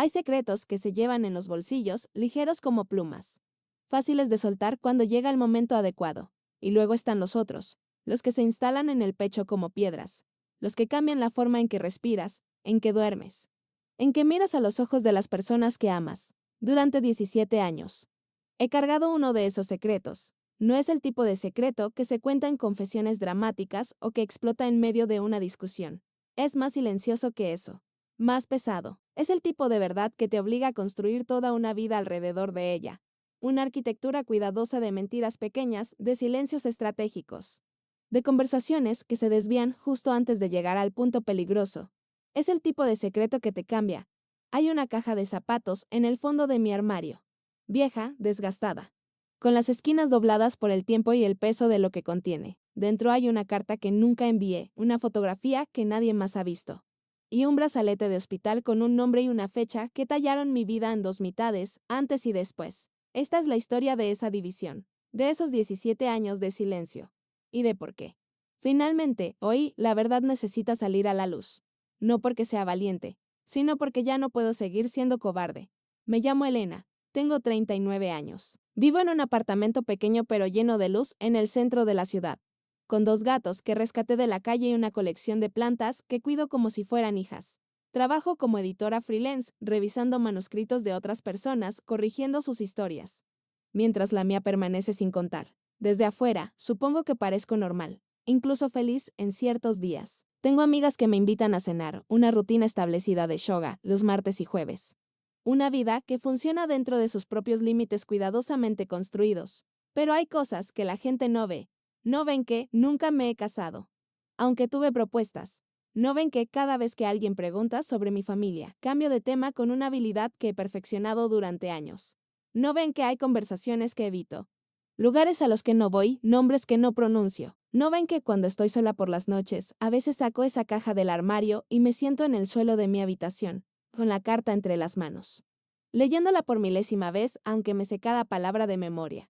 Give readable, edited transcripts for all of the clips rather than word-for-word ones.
Hay secretos que se llevan en los bolsillos, ligeros como plumas. Fáciles de soltar cuando llega el momento adecuado. Y luego están los otros, los que se instalan en el pecho como piedras, los que cambian la forma en que respiras, en que duermes, en que miras a los ojos de las personas que amas. Durante 17 años. He cargado uno de esos secretos. No es el tipo de secreto que se cuenta en confesiones dramáticas o que explota en medio de una discusión. Es más silencioso que eso. Más pesado. Es el tipo de verdad que te obliga a construir toda una vida alrededor de ella. Una arquitectura cuidadosa de mentiras pequeñas, de silencios estratégicos. De conversaciones que se desvían justo antes de llegar al punto peligroso. Es el tipo de secreto que te cambia. Hay una caja de zapatos en el fondo de mi armario. Vieja, desgastada. Con las esquinas dobladas por el tiempo y el peso de lo que contiene. Dentro hay una carta que nunca envié, una fotografía que nadie más ha visto. Y un brazalete de hospital con un nombre y una fecha que tallaron mi vida en dos mitades, antes y después. Esta es la historia de esa división, de esos 17 años de silencio. Y de por qué. Finalmente, hoy, la verdad necesita salir a la luz. No porque sea valiente, sino porque ya no puedo seguir siendo cobarde. Me llamo Elena, tengo 39 años. Vivo en un apartamento pequeño pero lleno de luz en el centro de la ciudad, con dos gatos que rescaté de la calle y una colección de plantas que cuido como si fueran hijas. Trabajo como editora freelance, revisando manuscritos de otras personas, corrigiendo sus historias. Mientras la mía permanece sin contar. Desde afuera, supongo que parezco normal, incluso feliz en ciertos días. Tengo amigas que me invitan a cenar, una rutina establecida de yoga, los martes y jueves. Una vida que funciona dentro de sus propios límites cuidadosamente construidos. Pero hay cosas que la gente no ve. No ven que nunca me he casado. Aunque tuve propuestas. No ven que cada vez que alguien pregunta sobre mi familia, cambio de tema con una habilidad que he perfeccionado durante años. No ven que hay conversaciones que evito. Lugares a los que no voy, nombres que no pronuncio. No ven que cuando estoy sola por las noches, a veces saco esa caja del armario y me siento en el suelo de mi habitación, con la carta entre las manos. Leyéndola por milésima vez, aunque me sé cada palabra de memoria.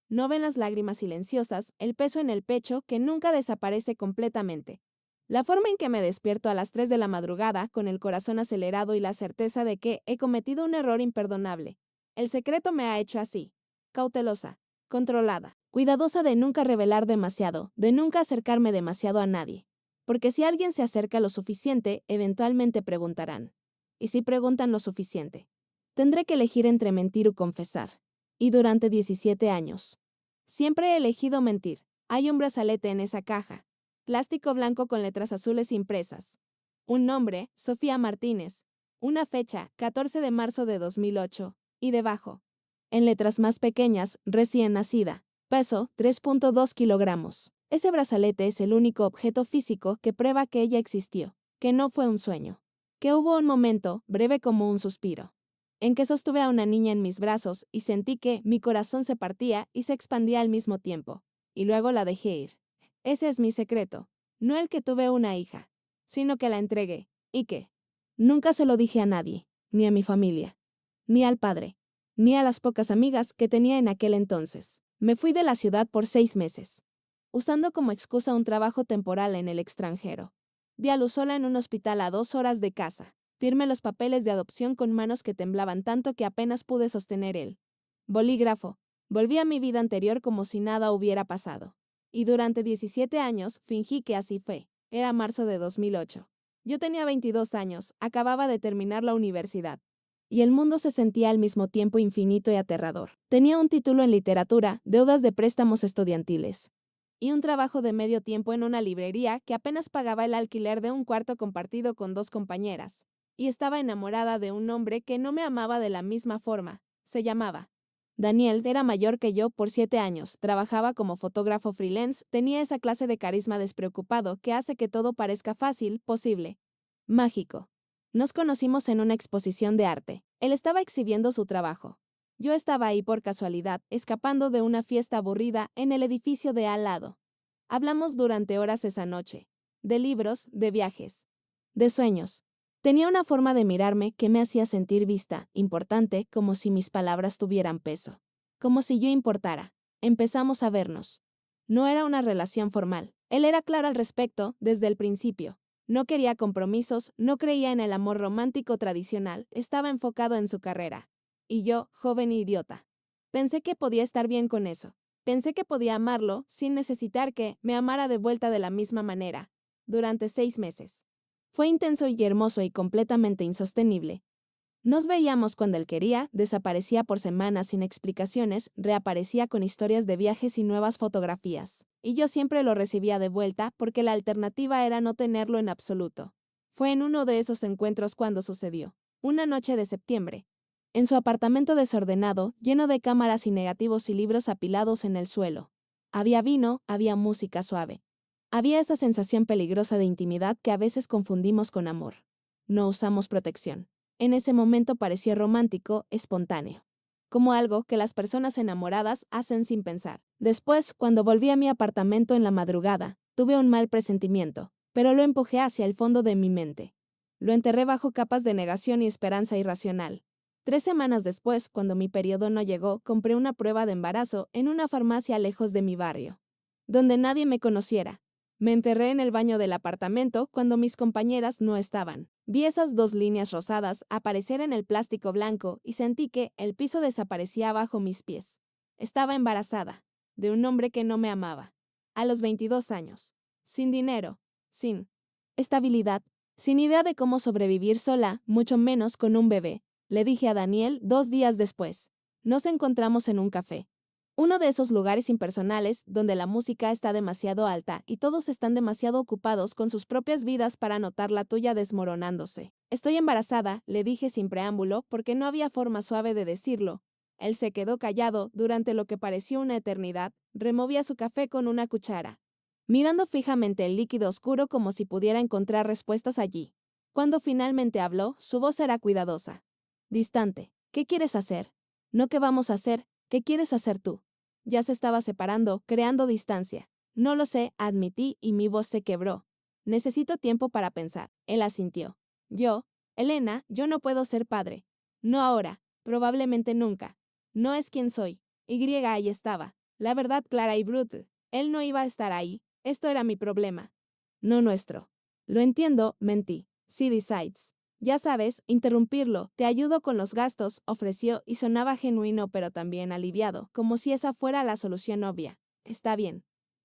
No ven las lágrimas silenciosas, el peso en el pecho que nunca desaparece completamente. La forma en que me despierto a las 3 de la madrugada, con el corazón acelerado y la certeza de que he cometido un error imperdonable. El secreto me ha hecho así. Cautelosa, controlada, cuidadosa de nunca revelar demasiado, de nunca acercarme demasiado a nadie. Porque si alguien se acerca lo suficiente, eventualmente preguntarán. Y si preguntan lo suficiente, tendré que elegir entre mentir o confesar. Y durante 17 años. Siempre he elegido mentir. Hay un brazalete en esa caja. Plástico blanco con letras azules impresas. Un nombre, Sofía Martínez. Una fecha, 14 de marzo de 2008. Y debajo, en letras más pequeñas, recién nacida. Peso, 3.2 kilogramos. Ese brazalete es el único objeto físico que prueba que ella existió, que no fue un sueño. Que hubo un momento, breve como un suspiro, en que sostuve a una niña en mis brazos y sentí que mi corazón se partía y se expandía al mismo tiempo. Y luego la dejé ir. Ese es mi secreto. No el que tuve una hija, sino que la entregué. ¿Y qué? Nunca se lo dije a nadie, ni a mi familia, ni al padre, ni a las pocas amigas que tenía en aquel entonces. Me fui de la ciudad por 6 meses, usando como excusa un trabajo temporal en el extranjero. Di a luz sola en un hospital a 2 horas de casa. Firmé los papeles de adopción con manos que temblaban tanto que apenas pude sostener el bolígrafo. Volví a mi vida anterior como si nada hubiera pasado. Y durante 17 años fingí que así fue. Era marzo de 2008. Yo tenía 22 años, acababa de terminar la universidad. Y el mundo se sentía al mismo tiempo infinito y aterrador. Tenía un título en literatura, deudas de préstamos estudiantiles. Y un trabajo de medio tiempo en una librería que apenas pagaba el alquiler de un cuarto compartido con 2 compañeras. Y estaba enamorada de un hombre que no me amaba de la misma forma. Se llamaba Daniel, era mayor que yo por 7 años, trabajaba como fotógrafo freelance, tenía esa clase de carisma despreocupado que hace que todo parezca fácil, posible, mágico. Nos conocimos en una exposición de arte. Él estaba exhibiendo su trabajo. Yo estaba ahí por casualidad, escapando de una fiesta aburrida en el edificio de al lado. Hablamos durante horas esa noche. De libros, de viajes, de sueños. Tenía una forma de mirarme que me hacía sentir vista, importante, como si mis palabras tuvieran peso. Como si yo importara. Empezamos a vernos. No era una relación formal. Él era claro al respecto desde el principio. No quería compromisos, no creía en el amor romántico tradicional, estaba enfocado en su carrera. Y yo, joven y idiota. Pensé que podía estar bien con eso. Pensé que podía amarlo sin necesitar que me amara de vuelta de la misma manera. Durante 6 meses. Fue intenso y hermoso y completamente insostenible. Nos veíamos cuando él quería, desaparecía por semanas sin explicaciones, reaparecía con historias de viajes y nuevas fotografías. Y yo siempre lo recibía de vuelta porque la alternativa era no tenerlo en absoluto. Fue en uno de esos encuentros cuando sucedió. Una noche de septiembre. En su apartamento desordenado, lleno de cámaras y negativos y libros apilados en el suelo. Había vino, había música suave. Había esa sensación peligrosa de intimidad que a veces confundimos con amor. No usamos protección. En ese momento pareció romántico, espontáneo. Como algo que las personas enamoradas hacen sin pensar. Después, cuando volví a mi apartamento en la madrugada, tuve un mal presentimiento, pero lo empujé hacia el fondo de mi mente. Lo enterré bajo capas de negación y esperanza irracional. 3 semanas después, cuando mi periodo no llegó, compré una prueba de embarazo en una farmacia lejos de mi barrio, donde nadie me conociera. Me enterré en el baño del apartamento cuando mis compañeras no estaban. Vi esas 2 líneas rosadas aparecer en el plástico blanco y sentí que el piso desaparecía bajo mis pies. Estaba embarazada, de un hombre que no me amaba. A los 22 años. Sin dinero, sin estabilidad, sin idea de cómo sobrevivir sola, mucho menos con un bebé. Le dije a Daniel 2 días después. Nos encontramos en un café. Uno de esos lugares impersonales donde la música está demasiado alta y todos están demasiado ocupados con sus propias vidas para notar la tuya desmoronándose. Estoy embarazada, le dije sin preámbulo porque no había forma suave de decirlo. Él se quedó callado durante lo que pareció una eternidad, removía su café con una cuchara, mirando fijamente el líquido oscuro como si pudiera encontrar respuestas allí. Cuando finalmente habló, su voz era cuidadosa. Distante. ¿Qué quieres hacer? No qué vamos a hacer, ¿qué quieres hacer tú? Ya se estaba separando, creando distancia. No lo sé, admití y mi voz se quebró. Necesito tiempo para pensar. Él asintió. Elena, yo no puedo ser padre. No ahora, probablemente nunca. No es quien soy. Ahí estaba. La verdad clara y brutal. Él no iba a estar ahí. Esto era mi problema. No nuestro. Lo entiendo, mentí. Sí decides. Ya sabes, interrumpirlo, te ayudo con los gastos, ofreció y sonaba genuino pero también aliviado, como si esa fuera la solución obvia. Está bien.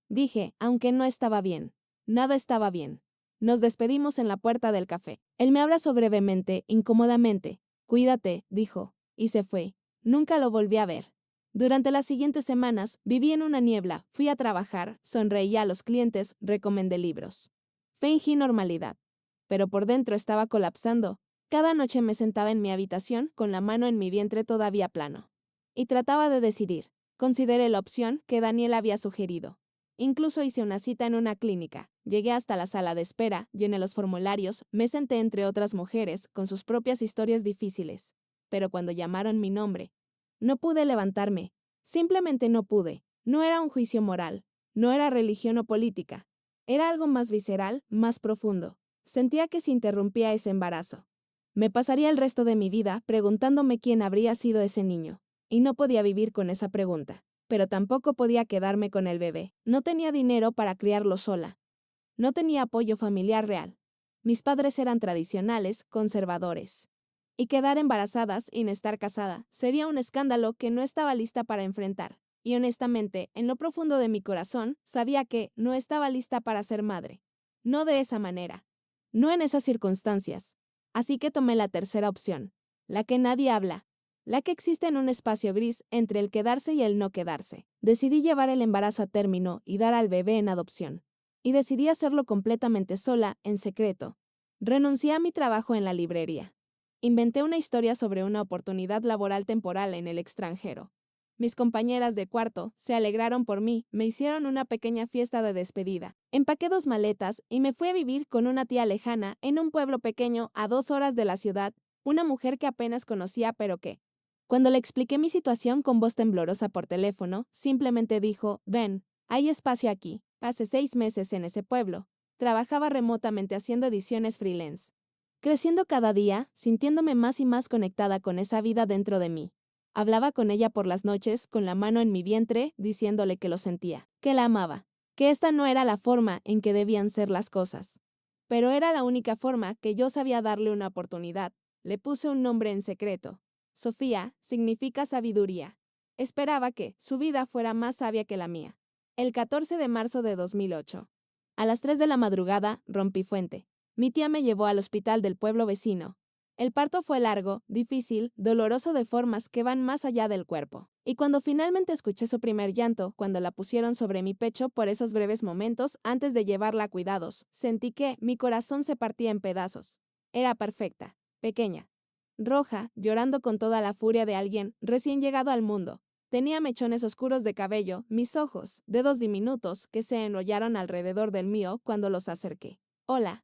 Dije, aunque no estaba bien. Nada estaba bien. Nos despedimos en la puerta del café. Él me abrazó brevemente, incómodamente. Cuídate, dijo, y se fue. Nunca lo volví a ver. Durante las siguientes semanas, viví en una niebla, fui a trabajar, sonreía a los clientes, recomendé libros. Fingí normalidad. Pero por dentro estaba colapsando. Cada noche me sentaba en mi habitación con la mano en mi vientre todavía plano. Y trataba de decidir. Consideré la opción que Daniel había sugerido. Incluso hice una cita en una clínica. Llegué hasta la sala de espera, llené los formularios, me senté entre otras mujeres con sus propias historias difíciles. Pero cuando llamaron mi nombre, no pude levantarme. Simplemente no pude. No era un juicio moral. No era religión o política. Era algo más visceral, más profundo. Sentía que se interrumpía ese embarazo. Me pasaría el resto de mi vida preguntándome quién habría sido ese niño. Y no podía vivir con esa pregunta. Pero tampoco podía quedarme con el bebé. No tenía dinero para criarlo sola. No tenía apoyo familiar real. Mis padres eran tradicionales, conservadores. Y quedar embarazada sin estar casada sería un escándalo que no estaba lista para enfrentar. Y honestamente, en lo profundo de mi corazón, sabía que no estaba lista para ser madre. No de esa manera. No en esas circunstancias. Así que tomé la tercera opción. La que nadie habla. La que existe en un espacio gris entre el quedarse y el no quedarse. Decidí llevar el embarazo a término y dar al bebé en adopción. Y decidí hacerlo completamente sola, en secreto. Renuncié a mi trabajo en la librería. Inventé una historia sobre una oportunidad laboral temporal en el extranjero. Mis compañeras de cuarto se alegraron por mí, me hicieron una pequeña fiesta de despedida. Empaqué 2 maletas y me fui a vivir con una tía lejana en un pueblo pequeño a 2 horas de la ciudad, una mujer que apenas conocía pero que, cuando le expliqué mi situación con voz temblorosa por teléfono, simplemente dijo, ven, hay espacio aquí. Pasé 6 meses en ese pueblo. Trabajaba remotamente haciendo ediciones freelance. Creciendo cada día, sintiéndome más y más conectada con esa vida dentro de mí. Hablaba con ella por las noches, con la mano en mi vientre, diciéndole que lo sentía, que la amaba, que esta no era la forma en que debían ser las cosas. Pero era la única forma que yo sabía darle una oportunidad. Le puse un nombre en secreto. Sofía significa sabiduría. Esperaba que su vida fuera más sabia que la mía. El 14 de marzo de 2008. A las 3 de la madrugada rompí fuente. Mi tía me llevó al hospital del pueblo vecino. El parto fue largo, difícil, doloroso de formas que van más allá del cuerpo. Y cuando finalmente escuché su primer llanto, cuando la pusieron sobre mi pecho por esos breves momentos antes de llevarla a cuidados, sentí que mi corazón se partía en pedazos. Era perfecta, pequeña, roja, llorando con toda la furia de alguien recién llegado al mundo. Tenía mechones oscuros de cabello, mis ojos, dedos diminutos que se enrollaron alrededor del mío cuando los acerqué. Hola.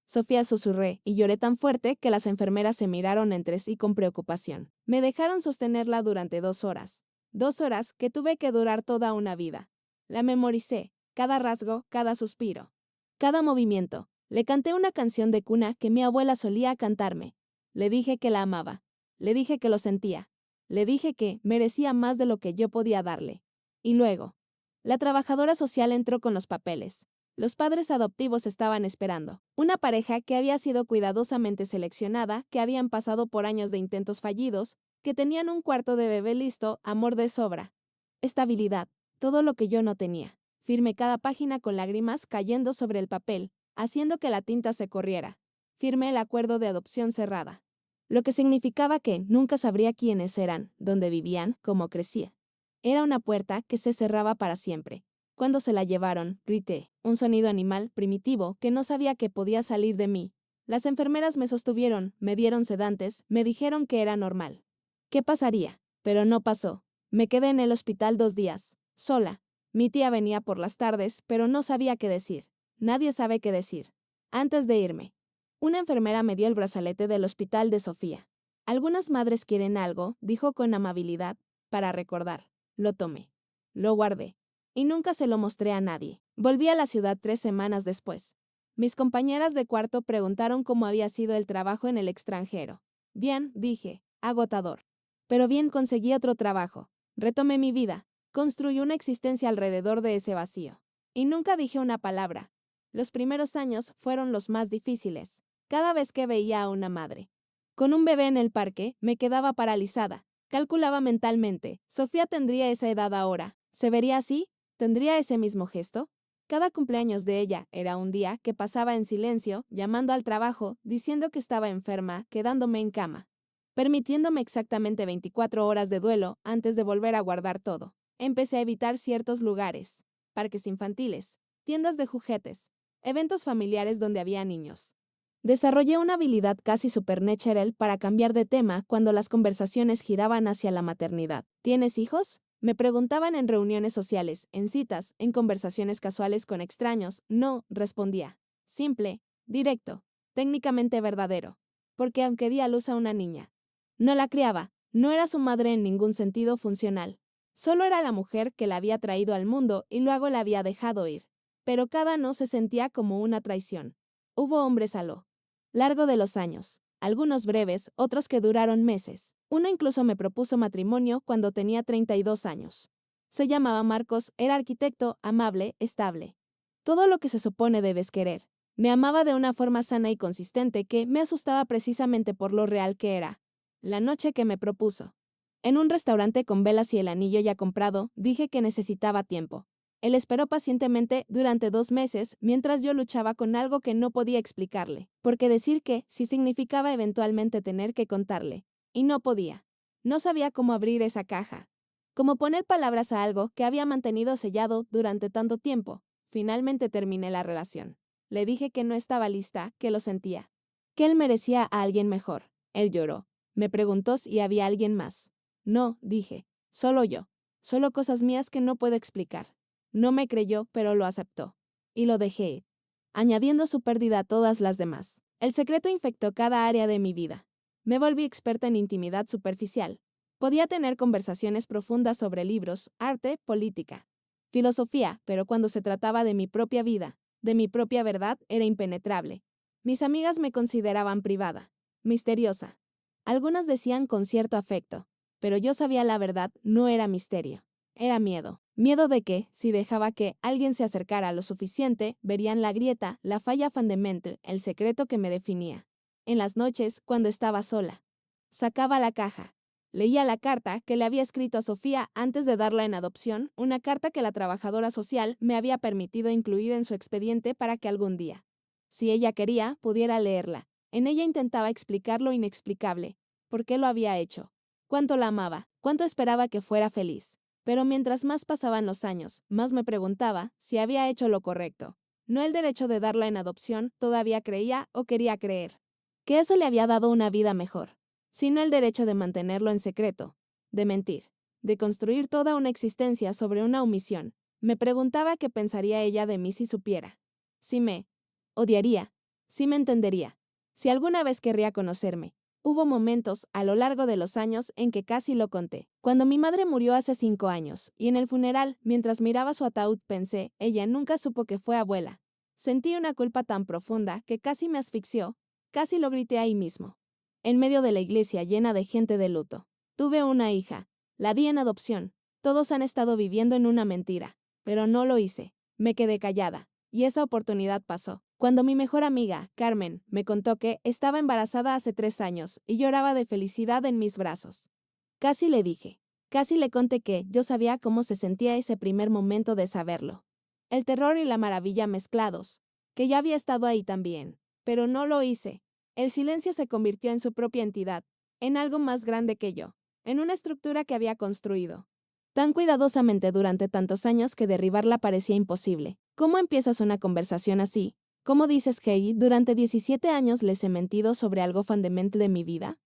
Sofía, susurré, y lloré tan fuerte que las enfermeras se miraron entre sí con preocupación. Me dejaron sostenerla durante 2 horas. 2 horas que tuve que durar toda una vida. La memoricé, cada rasgo, cada suspiro, cada movimiento. Le canté una canción de cuna que mi abuela solía cantarme. Le dije que la amaba. Le dije que lo sentía. Le dije que merecía más de lo que yo podía darle. Y luego, la trabajadora social entró con los papeles. Los padres adoptivos estaban esperando. Una pareja que había sido cuidadosamente seleccionada, que habían pasado por años de intentos fallidos, que tenían un cuarto de bebé listo, amor de sobra. Estabilidad, todo lo que yo no tenía. Firmé cada página con lágrimas cayendo sobre el papel, haciendo que la tinta se corriera. Firmé el acuerdo de adopción cerrada. Lo que significaba que nunca sabría quiénes eran, dónde vivían, cómo crecía. Era una puerta que se cerraba para siempre. Cuando se la llevaron, grité, un sonido animal, primitivo, que no sabía que podía salir de mí. Las enfermeras me sostuvieron, me dieron sedantes, me dijeron que era normal. ¿Qué pasaría? Pero no pasó. Me quedé en el hospital 2 días, sola. Mi tía venía por las tardes, pero no sabía qué decir. Nadie sabe qué decir. Antes de irme, una enfermera me dio el brazalete del hospital de Sofía. Algunas madres quieren algo, dijo con amabilidad, para recordar. Lo tomé. Lo guardé. Y nunca se lo mostré a nadie. Volví a la ciudad 3 semanas después. Mis compañeras de cuarto preguntaron cómo había sido el trabajo en el extranjero. Bien, dije, agotador. Pero bien, conseguí otro trabajo. Retomé mi vida. Construí una existencia alrededor de ese vacío. Y nunca dije una palabra. Los primeros años fueron los más difíciles. Cada vez que veía a una madre con un bebé en el parque, me quedaba paralizada. Calculaba mentalmente, Sofía tendría esa edad ahora. ¿Se vería así? ¿Tendría ese mismo gesto? Cada cumpleaños de ella era un día que pasaba en silencio, llamando al trabajo, diciendo que estaba enferma, quedándome en cama, permitiéndome exactamente 24 horas de duelo antes de volver a guardar todo. Empecé a evitar ciertos lugares, parques infantiles, tiendas de juguetes, eventos familiares donde había niños. Desarrollé una habilidad casi supernatural para cambiar de tema cuando las conversaciones giraban hacia la maternidad. ¿Tienes hijos? Me preguntaban en reuniones sociales, en citas, en conversaciones casuales con extraños. No, respondía. Simple, directo, técnicamente verdadero. Porque aunque di a luz a una niña, no la criaba, no era su madre en ningún sentido funcional. Solo era la mujer que la había traído al mundo y luego la había dejado ir. Pero cada no se sentía como una traición. Hubo hombres a lo largo de los años, algunos breves, otros que duraron meses. Uno incluso me propuso matrimonio cuando tenía 32 años. Se llamaba Marcos, era arquitecto, amable, estable. Todo lo que se supone debes querer. Me amaba de una forma sana y consistente que me asustaba precisamente por lo real que era. La noche que me propuso. En un restaurante con velas y el anillo ya comprado, dije que necesitaba tiempo. Él esperó pacientemente durante 2 meses mientras yo luchaba con algo que no podía explicarle, porque decir que sí significaba eventualmente tener que contarle. Y no podía. No sabía cómo abrir esa caja. Cómo poner palabras a algo que había mantenido sellado durante tanto tiempo. Finalmente terminé la relación. Le dije que no estaba lista, que lo sentía. Que él merecía a alguien mejor. Él lloró. Me preguntó si había alguien más. No, dije. Solo yo. Solo cosas mías que no puedo explicar. No me creyó, pero lo aceptó. Y lo dejé ir, añadiendo su pérdida a todas las demás. El secreto infectó cada área de mi vida. Me volví experta en intimidad superficial. Podía tener conversaciones profundas sobre libros, arte, política, filosofía, pero cuando se trataba de mi propia vida, de mi propia verdad, era impenetrable. Mis amigas me consideraban privada, misteriosa. Algunas decían con cierto afecto, pero yo sabía la verdad no era misterio. Era miedo. Miedo de que, si dejaba que alguien se acercara lo suficiente, verían la grieta, la falla fundamental, el secreto que me definía. En las noches, cuando estaba sola, sacaba la caja. Leía la carta que le había escrito a Sofía antes de darla en adopción, una carta que la trabajadora social me había permitido incluir en su expediente para que algún día, si ella quería, pudiera leerla. En ella intentaba explicar lo inexplicable, por qué lo había hecho, cuánto la amaba, cuánto esperaba que fuera feliz. Pero mientras más pasaban los años, más me preguntaba si había hecho lo correcto. No el derecho de darla en adopción, todavía creía o quería creer que eso le había dado una vida mejor, sino el derecho de mantenerlo en secreto, de mentir, de construir toda una existencia sobre una omisión. Me preguntaba qué pensaría ella de mí si supiera. Si me odiaría, si me entendería, si alguna vez querría conocerme. Hubo momentos, a lo largo de los años, en que casi lo conté. Cuando mi madre murió hace 5 años, y en el funeral, mientras miraba su ataúd, pensé, ella nunca supo que fue abuela. Sentí una culpa tan profunda que casi me asfixió, casi lo grité ahí mismo. En medio de la iglesia llena de gente de luto. Tuve una hija, la di en adopción. Todos han estado viviendo en una mentira, pero no lo hice. Me quedé callada, y esa oportunidad pasó. Cuando mi mejor amiga, Carmen, me contó que estaba embarazada hace 3 años y lloraba de felicidad en mis brazos. Casi le dije, casi le conté que yo sabía cómo se sentía ese primer momento de saberlo. El terror y la maravilla mezclados, que ya había estado ahí también, pero no lo hice. El silencio se convirtió en su propia entidad, en algo más grande que yo, en una estructura que había construido tan cuidadosamente durante tantos años que derribarla parecía imposible. ¿Cómo empiezas una conversación así? ¿Cómo dices, hey, durante 17 años les he mentido sobre algo fundamental de mi vida?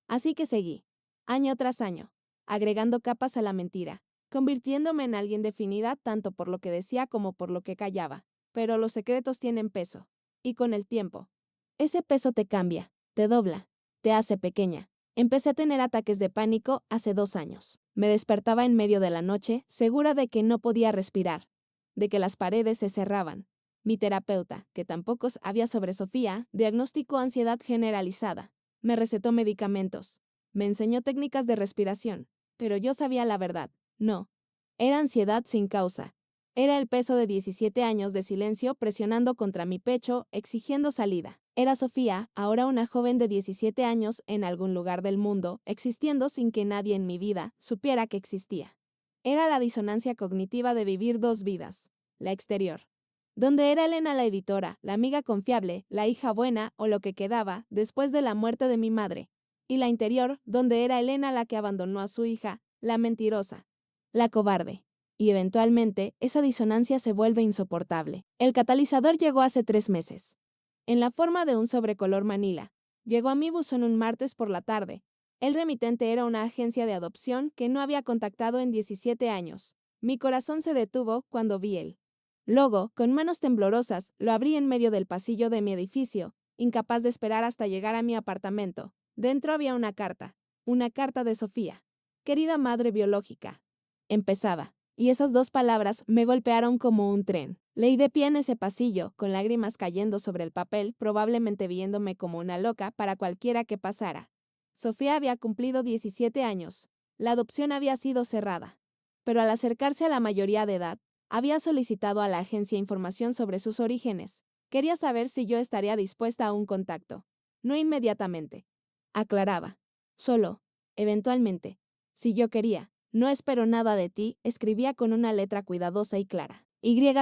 Así que seguí, año tras año, agregando capas a la mentira, convirtiéndome en alguien definida tanto por lo que decía como por lo que callaba. Pero los secretos tienen peso, y con el tiempo, ese peso te cambia, te dobla, te hace pequeña. Empecé a tener ataques de pánico hace 2 años. Me despertaba en medio de la noche, segura de que no podía respirar, de que las paredes se cerraban. Mi terapeuta, que tampoco había sobre Sofía, diagnosticó ansiedad generalizada. Me recetó medicamentos. Me enseñó técnicas de respiración. Pero yo sabía la verdad. No. Era ansiedad sin causa. Era el peso de 17 años de silencio presionando contra mi pecho, exigiendo salida. Era Sofía, ahora una joven de 17 años en algún lugar del mundo, existiendo sin que nadie en mi vida supiera que existía. Era la disonancia cognitiva de vivir 2 vidas. La exterior, donde era Elena la editora, la amiga confiable, la hija buena o lo que quedaba después de la muerte de mi madre. Y la interior, donde era Elena la que abandonó a su hija, la mentirosa, la cobarde. Y eventualmente, esa disonancia se vuelve insoportable. El catalizador llegó hace 3 meses. En la forma de un sobrecolor Manila. Llegó a mi buzón un martes por la tarde. El remitente era una agencia de adopción que no había contactado en 17 años. Mi corazón se detuvo cuando vi el logo, con manos temblorosas, lo abrí en medio del pasillo de mi edificio, incapaz de esperar hasta llegar a mi apartamento. Dentro había una carta de Sofía. Querida madre biológica. Empezaba, y esas 2 palabras me golpearon como un tren. Leí de pie en ese pasillo, con lágrimas cayendo sobre el papel, probablemente viéndome como una loca para cualquiera que pasara. Sofía había cumplido 17 años. La adopción había sido cerrada. Pero al acercarse a la mayoría de edad, había solicitado a la agencia información sobre sus orígenes. Quería saber si yo estaría dispuesta a un contacto. No inmediatamente. Aclaraba. Solo, eventualmente. Si yo quería. No espero nada de ti, escribía con una letra cuidadosa y clara.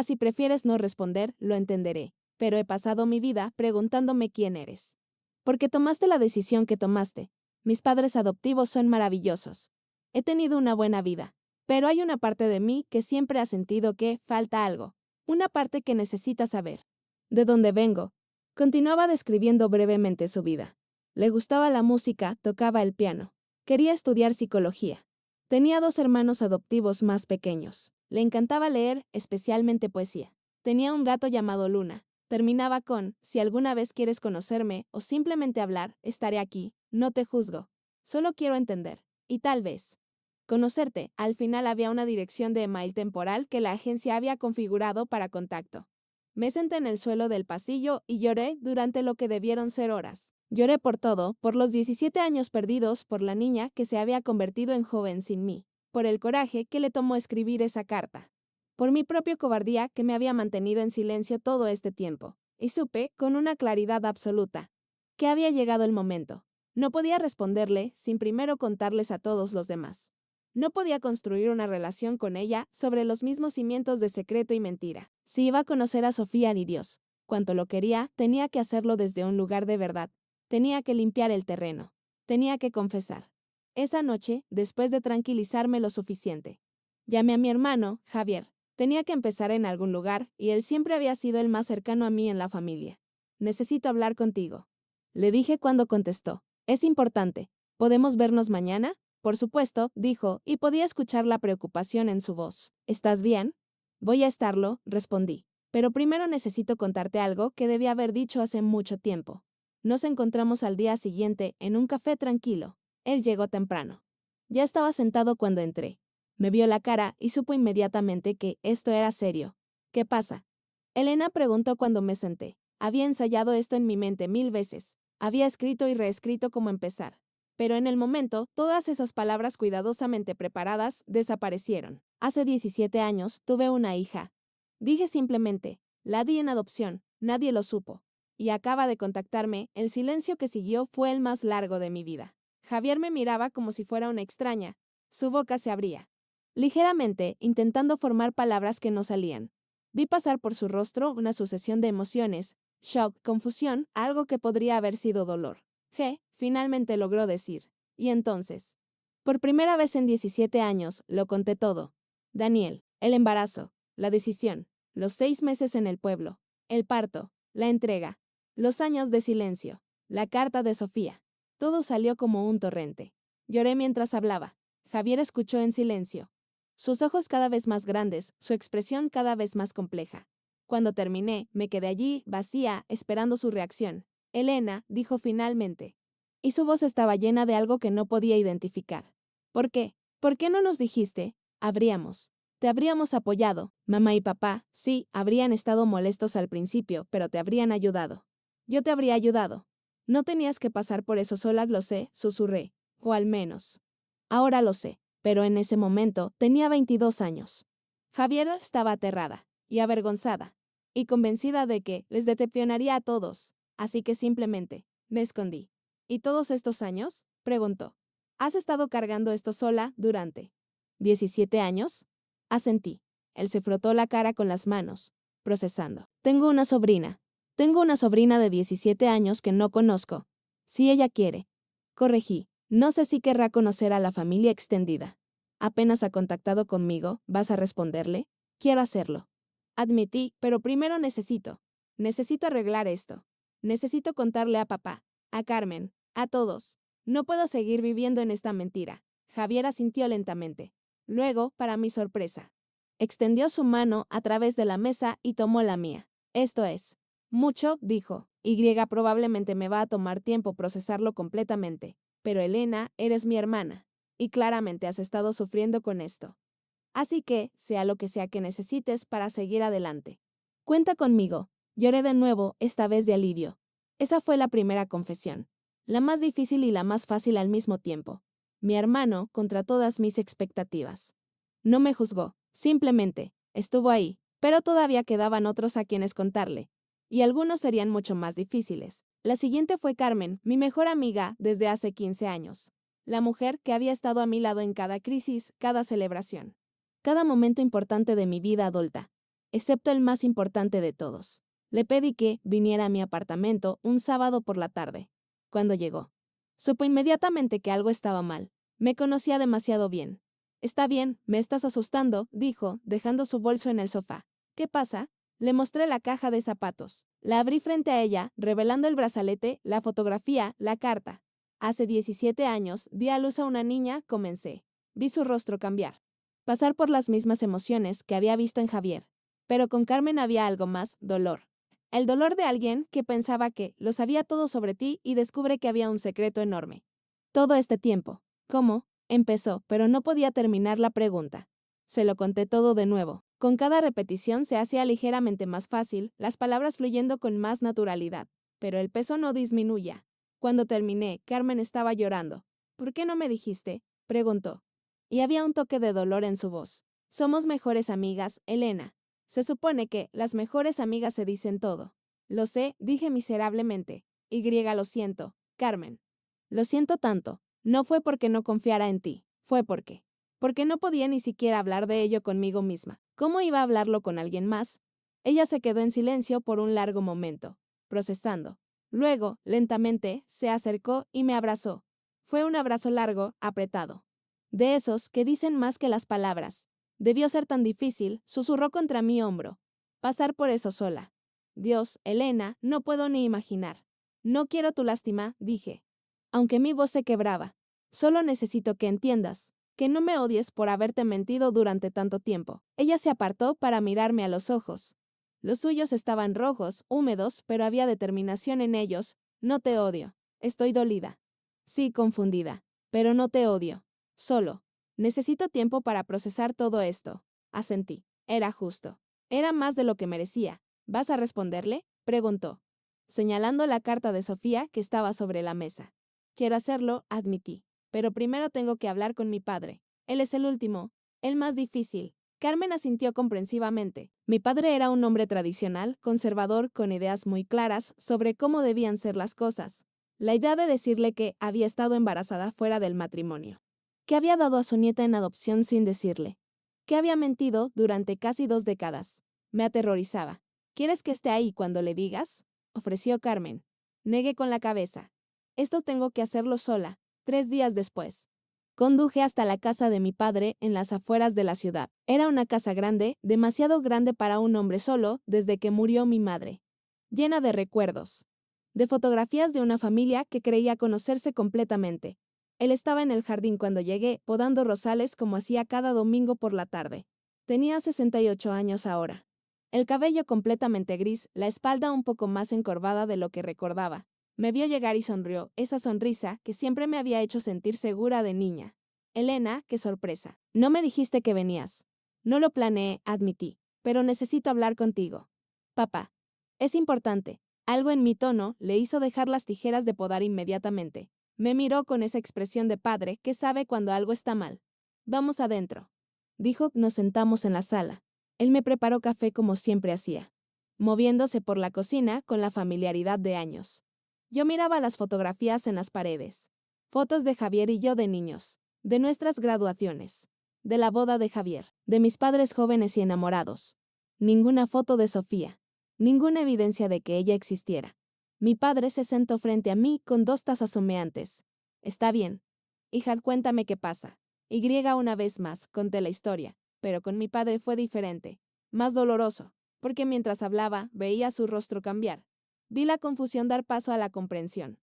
Si prefieres no responder, lo entenderé. Pero he pasado mi vida preguntándome quién eres. Porque tomaste la decisión que tomaste. Mis padres adoptivos son maravillosos. He tenido una buena vida. Pero hay una parte de mí que siempre ha sentido que falta algo. Una parte que necesita saber. ¿De dónde vengo? Continuaba describiendo brevemente su vida. Le gustaba la música, tocaba el piano. Quería estudiar psicología. Tenía 2 hermanos adoptivos más pequeños. Le encantaba leer, especialmente poesía. Tenía un gato llamado Luna. Terminaba con, si alguna vez quieres conocerme o simplemente hablar, estaré aquí, no te juzgo. Solo quiero entender. Y tal vez conocerte. Al final había una dirección de email temporal que la agencia había configurado para contacto. Me senté en el suelo del pasillo y lloré durante lo que debieron ser horas. Lloré por todo, por los 17 años perdidos, por la niña que se había convertido en joven sin mí. por el coraje que le tomó escribir esa carta, por mi propia cobardía que me había mantenido en silencio todo este tiempo, y supe, con una claridad absoluta, que había llegado el momento. No podía responderle sin primero contarles a todos los demás. No podía construir una relación con ella sobre los mismos cimientos de secreto y mentira. Si iba a conocer a Sofía ni Dios, cuanto lo quería, tenía que hacerlo desde un lugar de verdad. Tenía que limpiar el terreno. Tenía que confesar. Esa noche, después de tranquilizarme lo suficiente, llamé a mi hermano, Javier. Tenía que empezar en algún lugar, y él siempre había sido el más cercano a mí en la familia. Necesito hablar contigo. Le dije cuando contestó. Es importante. ¿Podemos vernos mañana? Por supuesto, dijo, y podía escuchar la preocupación en su voz. ¿Estás bien? Voy a estarlo, respondí. Pero primero necesito contarte algo que debí haber dicho hace mucho tiempo. Nos encontramos al día siguiente en un café tranquilo. Él llegó temprano. Ya estaba sentado cuando entré. Me vio la cara y supo inmediatamente que esto era serio. ¿Qué pasa? Elena preguntó cuando me senté. Había ensayado esto en mi mente 1000 veces. Había escrito y reescrito cómo empezar. Pero en el momento, todas esas palabras cuidadosamente preparadas desaparecieron. Hace 17 años tuve una hija. Dije simplemente, la di en adopción, nadie lo supo. Y acaba de contactarme, el silencio que siguió fue el más largo de mi vida. Javier me miraba como si fuera una extraña. Su boca se abría ligeramente, intentando formar palabras que no salían. Vi pasar por su rostro una sucesión de emociones, shock, confusión, algo que podría haber sido dolor. Finalmente logró decir. Y entonces, por primera vez en 17 años, lo conté todo. Daniel, el embarazo, la decisión, los 6 meses en el pueblo, el parto, la entrega, los años de silencio, la carta de Sofía. Todo salió como un torrente. Lloré mientras hablaba. Javier escuchó en silencio. Sus ojos cada vez más grandes, su expresión cada vez más compleja. Cuando terminé, me quedé allí, vacía, esperando su reacción. Elena, dijo finalmente. Y su voz estaba llena de algo que no podía identificar. ¿Por qué? ¿Por qué no nos dijiste? Habríamos. Te habríamos apoyado. Mamá y papá, sí, habrían estado molestos al principio, pero te habrían ayudado. Yo te habría ayudado. No tenías que pasar por eso sola, lo sé, susurré. O al menos. Ahora lo sé. Pero en ese momento tenía 22 años. Javier estaba aterrada y avergonzada, y convencida de que les decepcionaría a todos, así que simplemente me escondí. ¿Y todos estos años? Preguntó. ¿Has estado cargando esto sola durante 17 años? Asentí. Él se frotó la cara con las manos, procesando. Tengo una sobrina. Tengo una sobrina de 17 años que no conozco. Si ella quiere. Corregí. No sé si querrá conocer a la familia extendida. Apenas ha contactado conmigo, ¿vas a responderle? Quiero hacerlo. Admití, pero primero necesito arreglar esto. Necesito contarle a papá, a Carmen, a todos. No puedo seguir viviendo en esta mentira. Javier asintió lentamente. Luego, para mi sorpresa, extendió su mano a través de la mesa y tomó la mía. Esto es mucho, dijo. Probablemente me va a tomar tiempo procesarlo completamente. Pero Elena, eres mi hermana, y claramente has estado sufriendo con esto. Así que, sea lo que sea que necesites para seguir adelante. Cuenta conmigo. Lloré de nuevo, esta vez de alivio. Esa fue la primera confesión. La más difícil y la más fácil al mismo tiempo. Mi hermano, contra todas mis expectativas. No me juzgó, simplemente, estuvo ahí, pero todavía quedaban otros a quienes contarle. Y algunos serían mucho más difíciles. La siguiente fue Carmen, mi mejor amiga desde hace 15 años. La mujer que había estado a mi lado en cada crisis, cada celebración. Cada momento importante de mi vida adulta, excepto el más importante de todos. Le pedí que viniera a mi apartamento un sábado por la tarde. Cuando llegó, supo inmediatamente que algo estaba mal. Me conocía demasiado bien. Está bien, me estás asustando, dijo, dejando su bolso en el sofá. ¿Qué pasa? Le mostré la caja de zapatos. La abrí frente a ella, revelando el brazalete, la fotografía, la carta. Hace 17 años, di a luz a una niña, comencé. Vi su rostro cambiar. Pasar por las mismas emociones que había visto en Javier. Pero con Carmen había algo más, dolor. El dolor de alguien que pensaba que lo sabía todo sobre ti y descubre que había un secreto enorme. Todo este tiempo. ¿Cómo? Empezó, pero no podía terminar la pregunta. Se lo conté todo de nuevo. Con cada repetición se hacía ligeramente más fácil, las palabras fluyendo con más naturalidad. Pero el peso no disminuía. Cuando terminé, Carmen estaba llorando. ¿Por qué no me dijiste? Preguntó. Y había un toque de dolor en su voz. Somos mejores amigas, Elena. Se supone que las mejores amigas se dicen todo. Lo sé, dije miserablemente. Lo siento, Carmen. Lo siento tanto. No fue porque no confiara en ti, fue porque no podía ni siquiera hablar de ello conmigo misma. ¿Cómo iba a hablarlo con alguien más? Ella se quedó en silencio por un largo momento, procesando. Luego, lentamente, se acercó y me abrazó. Fue un abrazo largo, apretado. De esos que dicen más que las palabras. Debió ser tan difícil, susurró contra mi hombro. Pasar por eso sola. Dios, Elena, no puedo ni imaginar. No quiero tu lástima, dije. Aunque mi voz se quebraba. Solo necesito que entiendas, que no me odies por haberte mentido durante tanto tiempo. Ella se apartó para mirarme a los ojos. Los suyos estaban rojos, húmedos, pero había determinación en ellos. No te odio. Estoy dolida. Sí, confundida. Pero no te odio. Solo. Necesito tiempo para procesar todo esto. Asentí. Era justo. Era más de lo que merecía. ¿Vas a responderle?, preguntó, señalando la carta de Sofía que estaba sobre la mesa. Quiero hacerlo, admití. Pero primero tengo que hablar con mi padre. Él es el último, el más difícil. Carmen asintió comprensivamente. Mi padre era un hombre tradicional, conservador, con ideas muy claras sobre cómo debían ser las cosas. La idea de decirle que había estado embarazada fuera del matrimonio, que había dado a su nieta en adopción sin decirle, que había mentido durante casi 2 décadas, me aterrorizaba. ¿Quieres que esté ahí cuando le digas?, ofreció Carmen. Negué con la cabeza. Esto tengo que hacerlo sola. 3 días después, conduje hasta la casa de mi padre en las afueras de la ciudad. Era una casa grande, demasiado grande para un hombre solo, desde que murió mi madre. Llena de recuerdos. De fotografías de una familia que creía conocerse completamente. Él estaba en el jardín cuando llegué, podando rosales como hacía cada domingo por la tarde. Tenía 68 años ahora. El cabello completamente gris, la espalda un poco más encorvada de lo que recordaba. Me vio llegar y sonrió, esa sonrisa que siempre me había hecho sentir segura de niña. Elena, qué sorpresa. No me dijiste que venías. No lo planeé, admití, pero necesito hablar contigo. Papá. Es importante. Algo en mi tono le hizo dejar las tijeras de podar inmediatamente. Me miró con esa expresión de padre que sabe cuando algo está mal. Vamos adentro. Dijo, nos sentamos en la sala. Él me preparó café como siempre hacía, moviéndose por la cocina con la familiaridad de años. Yo miraba las fotografías en las paredes. Fotos de Javier y yo de niños, de nuestras graduaciones, de la boda de Javier, de mis padres jóvenes y enamorados. Ninguna foto de Sofía, ninguna evidencia de que ella existiera. Mi padre se sentó frente a mí con 2 tazas humeantes. Está bien. Hija, cuéntame qué pasa. Una vez más, conté la historia, pero con mi padre fue diferente, más doloroso, porque mientras hablaba veía su rostro cambiar. Vi la confusión dar paso a la comprensión.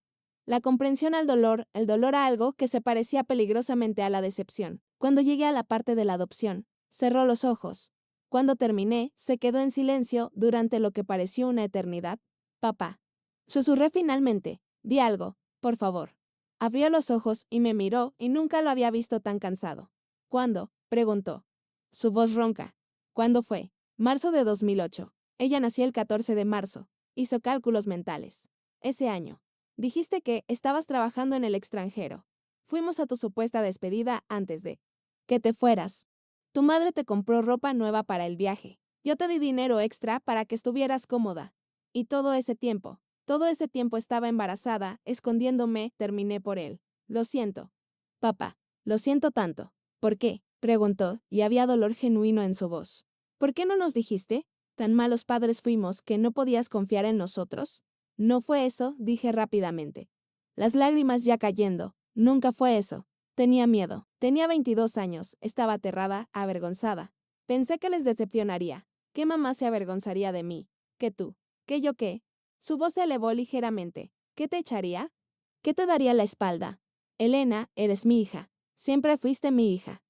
La comprensión al dolor, el dolor a algo que se parecía peligrosamente a la decepción. Cuando llegué a la parte de la adopción, cerró los ojos. Cuando terminé, se quedó en silencio durante lo que pareció una eternidad. Papá. Susurré finalmente. Di algo, por favor. Abrió los ojos y me miró y nunca lo había visto tan cansado. ¿Cuándo?, preguntó. Su voz ronca. ¿Cuándo fue? Marzo de 2008. Ella nació el 14 de marzo. Hizo cálculos mentales. Ese año. Dijiste que estabas trabajando en el extranjero. Fuimos a tu supuesta despedida antes de que te fueras. Tu madre te compró ropa nueva para el viaje. Yo te di dinero extra para que estuvieras cómoda. Y todo ese tiempo estaba embarazada, escondiéndome, terminé por él. Lo siento. Papá, lo siento tanto. ¿Por qué?, preguntó, y había dolor genuino en su voz. ¿Por qué no nos dijiste? ¿Tan malos padres fuimos que no podías confiar en nosotros? No fue eso, dije rápidamente. Las lágrimas ya cayendo. Nunca fue eso. Tenía miedo. Tenía 22 años, estaba aterrada, avergonzada. Pensé que les decepcionaría. ¿Qué mamá se avergonzaría de mí? ¿Que tú? ¿Que yo qué? Su voz se elevó ligeramente. ¿Qué te echaría? ¿Qué te daría la espalda? Elena, eres mi hija. Siempre fuiste mi hija.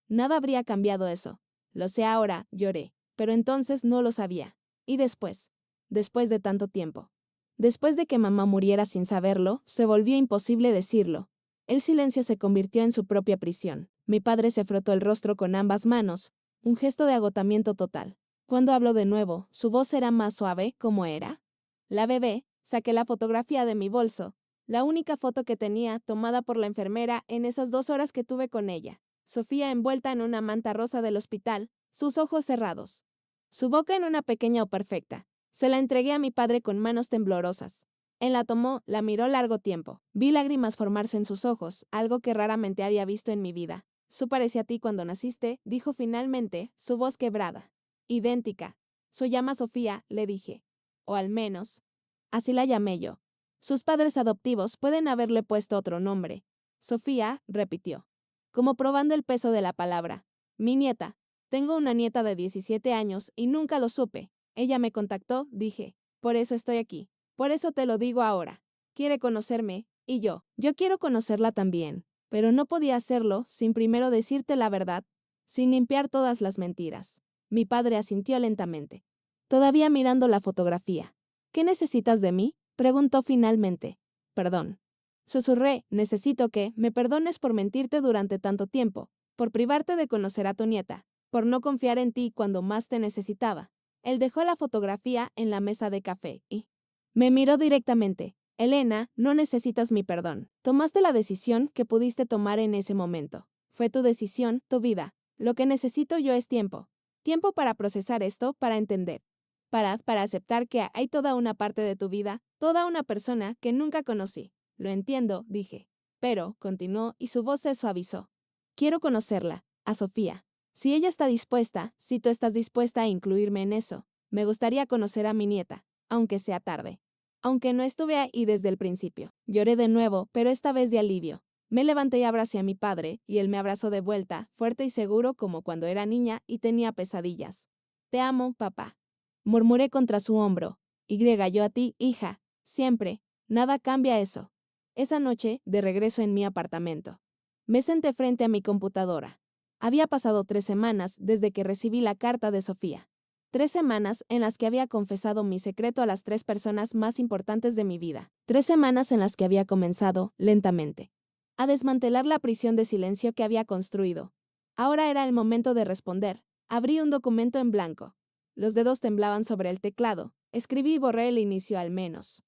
Nada habría cambiado eso. Lo sé ahora, lloré. Pero entonces no lo sabía. ¿Y después? Después de tanto tiempo. Después de que mamá muriera sin saberlo, se volvió imposible decirlo. El silencio se convirtió en su propia prisión. Mi padre se frotó el rostro con ambas manos, un gesto de agotamiento total. Cuando habló de nuevo, su voz era más suave, ¿cómo era? La bebé, saqué la fotografía de mi bolso, la única foto que tenía tomada por la enfermera en esas 2 horas que tuve con ella. Sofía envuelta en una manta rosa del hospital, sus ojos cerrados. Su boca en una pequeña o perfecta. Se la entregué a mi padre con manos temblorosas. Él la tomó, la miró largo tiempo. Vi lágrimas formarse en sus ojos, algo que raramente había visto en mi vida. Su parecía a ti cuando naciste, dijo finalmente, su voz quebrada. Idéntica. Se llama Sofía, le dije. O al menos. Así la llamé yo. Sus padres adoptivos pueden haberle puesto otro nombre. Sofía, repitió, como probando el peso de la palabra. Mi nieta. Tengo una nieta de 17 años y nunca lo supe. Ella me contactó, dije. Por eso estoy aquí. Por eso te lo digo ahora. Quiere conocerme, y yo quiero conocerla también. Pero no podía hacerlo sin primero decirte la verdad, sin limpiar todas las mentiras. Mi padre asintió lentamente, todavía mirando la fotografía. ¿Qué necesitas de mí?, preguntó finalmente. Perdón. Susurré, necesito que me perdones por mentirte durante tanto tiempo, por privarte de conocer a tu nieta, por no confiar en ti cuando más te necesitaba. Él dejó la fotografía en la mesa de café y me miró directamente. Elena, no necesitas mi perdón. Tomaste la decisión que pudiste tomar en ese momento. Fue tu decisión, tu vida. Lo que necesito yo es tiempo. Tiempo para procesar esto, para entender. Para aceptar que hay toda una parte de tu vida, toda una persona que nunca conocí. Lo entiendo, dije. Pero, continuó, y su voz se suavizó. Quiero conocerla, a Sofía. Si ella está dispuesta, si tú estás dispuesta a incluirme en eso, me gustaría conocer a mi nieta, aunque sea tarde. Aunque no estuve ahí desde el principio. Lloré de nuevo, pero esta vez de alivio. Me levanté y abracé a mi padre, y él me abrazó de vuelta, fuerte y seguro como cuando era niña y tenía pesadillas. Te amo, papá. Murmuré contra su hombro. Y yo a ti, hija. Siempre. Nada cambia eso. Esa noche, de regreso en mi apartamento. Me senté frente a mi computadora. Había pasado 3 semanas desde que recibí la carta de Sofía. 3 semanas en las que había confesado mi secreto a las 3 personas más importantes de mi vida. 3 semanas en las que había comenzado, lentamente, a desmantelar la prisión de silencio que había construido. Ahora era el momento de responder. Abrí un documento en blanco. Los dedos temblaban sobre el teclado. Escribí y borré el inicio al menos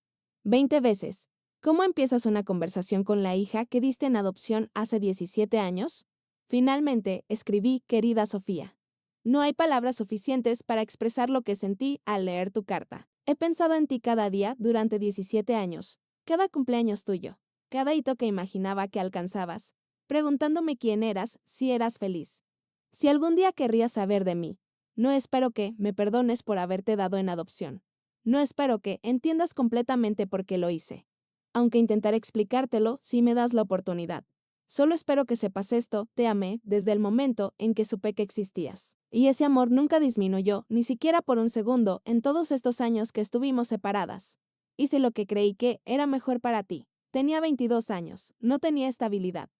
20 veces. ¿Cómo empiezas una conversación con la hija que diste en adopción hace 17 años? Finalmente, escribí, querida Sofía. No hay palabras suficientes para expresar lo que sentí al leer tu carta. He pensado en ti cada día durante 17 años, cada cumpleaños tuyo, cada hito que imaginaba que alcanzabas, preguntándome quién eras, si eras feliz. Si algún día querrías saber de mí, no espero que me perdones por haberte dado en adopción. No espero que entiendas completamente por qué lo hice. Aunque intentaré explicártelo si me das la oportunidad. Solo espero que sepas esto, te amé desde el momento en que supe que existías. Y ese amor nunca disminuyó, ni siquiera por un segundo, en todos estos años que estuvimos separadas. Hice lo que creí que era mejor para ti. Tenía 22 años, no tenía estabilidad.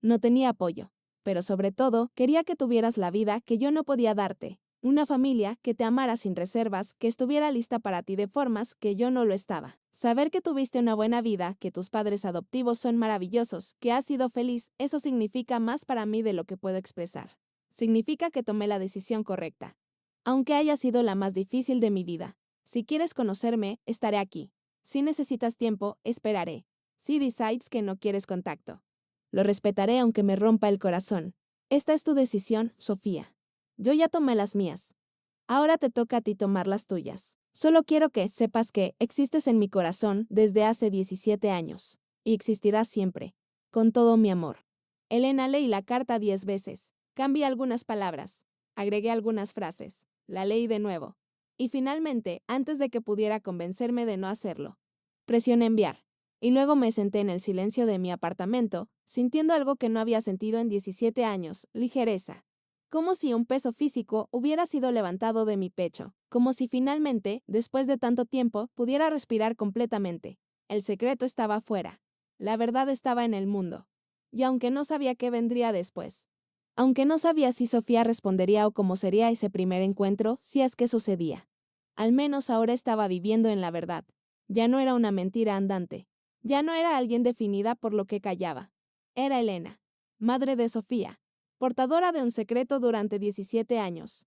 No tenía apoyo. Pero sobre todo, quería que tuvieras la vida que yo no podía darte. Una familia que te amara sin reservas, que estuviera lista para ti de formas que yo no lo estaba. Saber que tuviste una buena vida, que tus padres adoptivos son maravillosos, que has sido feliz, eso significa más para mí de lo que puedo expresar. Significa que tomé la decisión correcta. Aunque haya sido la más difícil de mi vida. Si quieres conocerme, estaré aquí. Si necesitas tiempo, esperaré. Si decides que no quieres contacto, lo respetaré aunque me rompa el corazón. Esta es tu decisión, Sofía. Yo ya tomé las mías. Ahora te toca a ti tomar las tuyas. Solo quiero que sepas que existes en mi corazón desde hace 17 años. Y existirás siempre. Con todo mi amor. Elena, leí la carta 10 veces. Cambié algunas palabras. Agregué algunas frases. La leí de nuevo. Y finalmente, antes de que pudiera convencerme de no hacerlo, presioné enviar. Y luego me senté en el silencio de mi apartamento, sintiendo algo que no había sentido en 17 años, ligereza. Como si un peso físico hubiera sido levantado de mi pecho, como si finalmente, después de tanto tiempo, pudiera respirar completamente. El secreto estaba afuera. La verdad estaba en el mundo. Y aunque no sabía qué vendría después, aunque no sabía si Sofía respondería o cómo sería ese primer encuentro, si es que sucedía, al menos ahora estaba viviendo en la verdad. Ya no era una mentira andante. Ya no era alguien definida por lo que callaba. Era Elena, madre de Sofía, portadora de un secreto durante 17 años.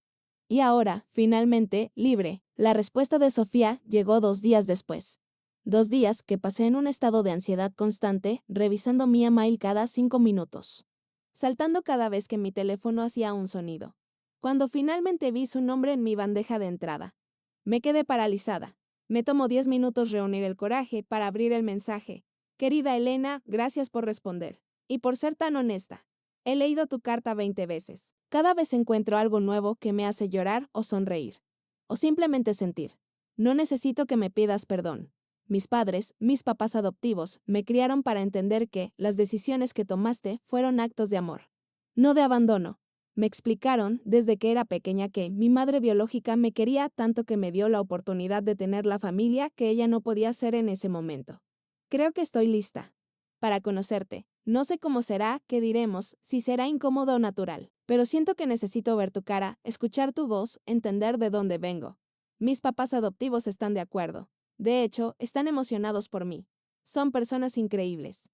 Y ahora, finalmente, libre. La respuesta de Sofía llegó 2 días después. 2 días que pasé en un estado de ansiedad constante, revisando mi email cada 5 minutos. saltando cada vez que mi teléfono hacía un sonido. Cuando finalmente vi su nombre en mi bandeja de entrada, me quedé paralizada. Me tomó 10 minutos reunir el coraje para abrir el mensaje. Querida Elena, gracias por responder. Y por ser tan honesta. He leído tu carta 20 veces. Cada vez encuentro algo nuevo que me hace llorar o sonreír. O simplemente sentir. No necesito que me pidas perdón. Mis padres, mis papás adoptivos, me criaron para entender que las decisiones que tomaste fueron actos de amor, no de abandono. Me explicaron desde que era pequeña que mi madre biológica me quería tanto que me dio la oportunidad de tener la familia que ella no podía ser en ese momento. Creo que estoy lista para conocerte. No sé cómo será, qué diremos, si será incómodo o natural, pero siento que necesito ver tu cara, escuchar tu voz, entender de dónde vengo. Mis papás adoptivos están de acuerdo. De hecho, están emocionados por mí. Son personas increíbles.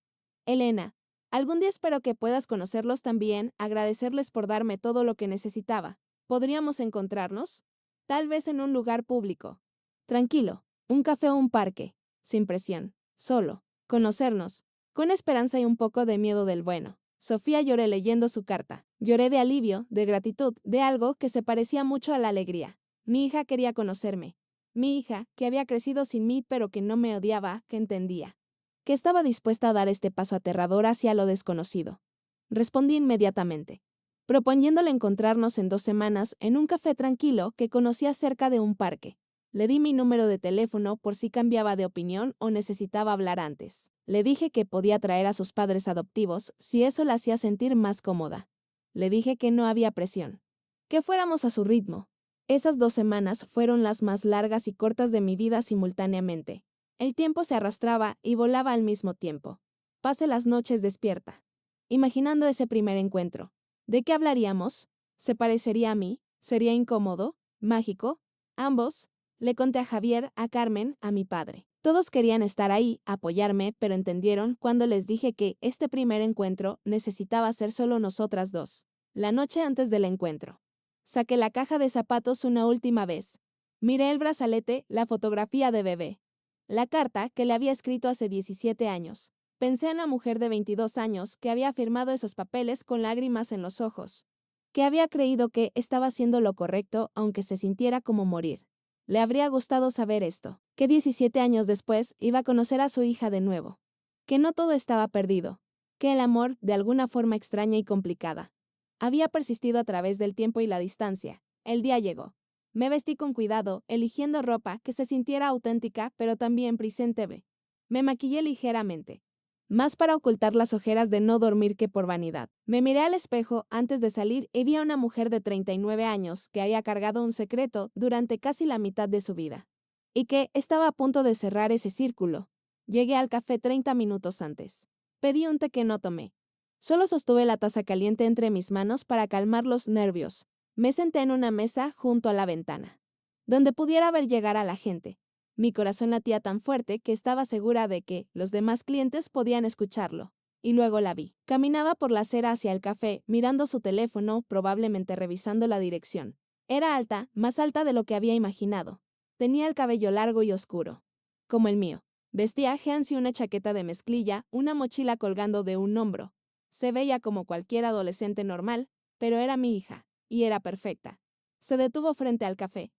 Elena, algún día espero que puedas conocerlos también, agradecerles por darme todo lo que necesitaba. ¿Podríamos encontrarnos? Tal vez en un lugar público. Tranquilo, un café o un parque. Sin presión. Solo. Conocernos. Con esperanza y un poco de miedo del bueno. Sofía lloré leyendo su carta. Lloré de alivio, de gratitud, de algo que se parecía mucho a la alegría. Mi hija quería conocerme. Mi hija, que había crecido sin mí pero que no me odiaba, que entendía. Que estaba dispuesta a dar este paso aterrador hacia lo desconocido. Respondí inmediatamente, proponiéndole encontrarnos en 2 semanas en un café tranquilo que conocía cerca de un parque. Le di mi número de teléfono por si cambiaba de opinión o necesitaba hablar antes. Le dije que podía traer a sus padres adoptivos si eso la hacía sentir más cómoda. Le dije que no había presión. Que fuéramos a su ritmo. Esas 2 semanas fueron las más largas y cortas de mi vida simultáneamente. El tiempo se arrastraba y volaba al mismo tiempo. Pasé las noches despierta, imaginando ese primer encuentro. ¿De qué hablaríamos? ¿Se parecería a mí? ¿Sería incómodo? ¿Mágico? Ambos. Le conté a Javier, a Carmen, a mi padre. Todos querían estar ahí, apoyarme, pero entendieron cuando les dije que este primer encuentro necesitaba ser solo nosotras dos. La noche antes del encuentro, saqué la caja de zapatos una última vez. Miré el brazalete, la fotografía de bebé. La carta que le había escrito hace 17 años. Pensé en la mujer de 22 años que había firmado esos papeles con lágrimas en los ojos. Que había creído que estaba haciendo lo correcto aunque se sintiera como morir. Le habría gustado saber esto. Que 17 años después iba a conocer a su hija de nuevo. Que no todo estaba perdido. Que el amor, de alguna forma extraña y complicada, había persistido a través del tiempo y la distancia. El día llegó. Me vestí con cuidado, eligiendo ropa que se sintiera auténtica pero también presentable. Me maquillé ligeramente, más para ocultar las ojeras de no dormir que por vanidad. Me miré al espejo antes de salir y vi a una mujer de 39 años que había cargado un secreto durante casi la mitad de su vida. Y que estaba a punto de cerrar ese círculo. Llegué al café 30 minutos antes. Pedí un té que no tomé. Solo sostuve la taza caliente entre mis manos para calmar los nervios. Me senté en una mesa junto a la ventana, donde pudiera ver llegar a la gente. Mi corazón latía tan fuerte que estaba segura de que los demás clientes podían escucharlo. Y luego la vi. Caminaba por la acera hacia el café, mirando su teléfono, probablemente revisando la dirección. Era alta, más alta de lo que había imaginado. Tenía el cabello largo y oscuro, como el mío. Vestía jeans y una chaqueta de mezclilla, una mochila colgando de un hombro. Se veía como cualquier adolescente normal, pero era mi hija, y era perfecta. Se detuvo frente al café.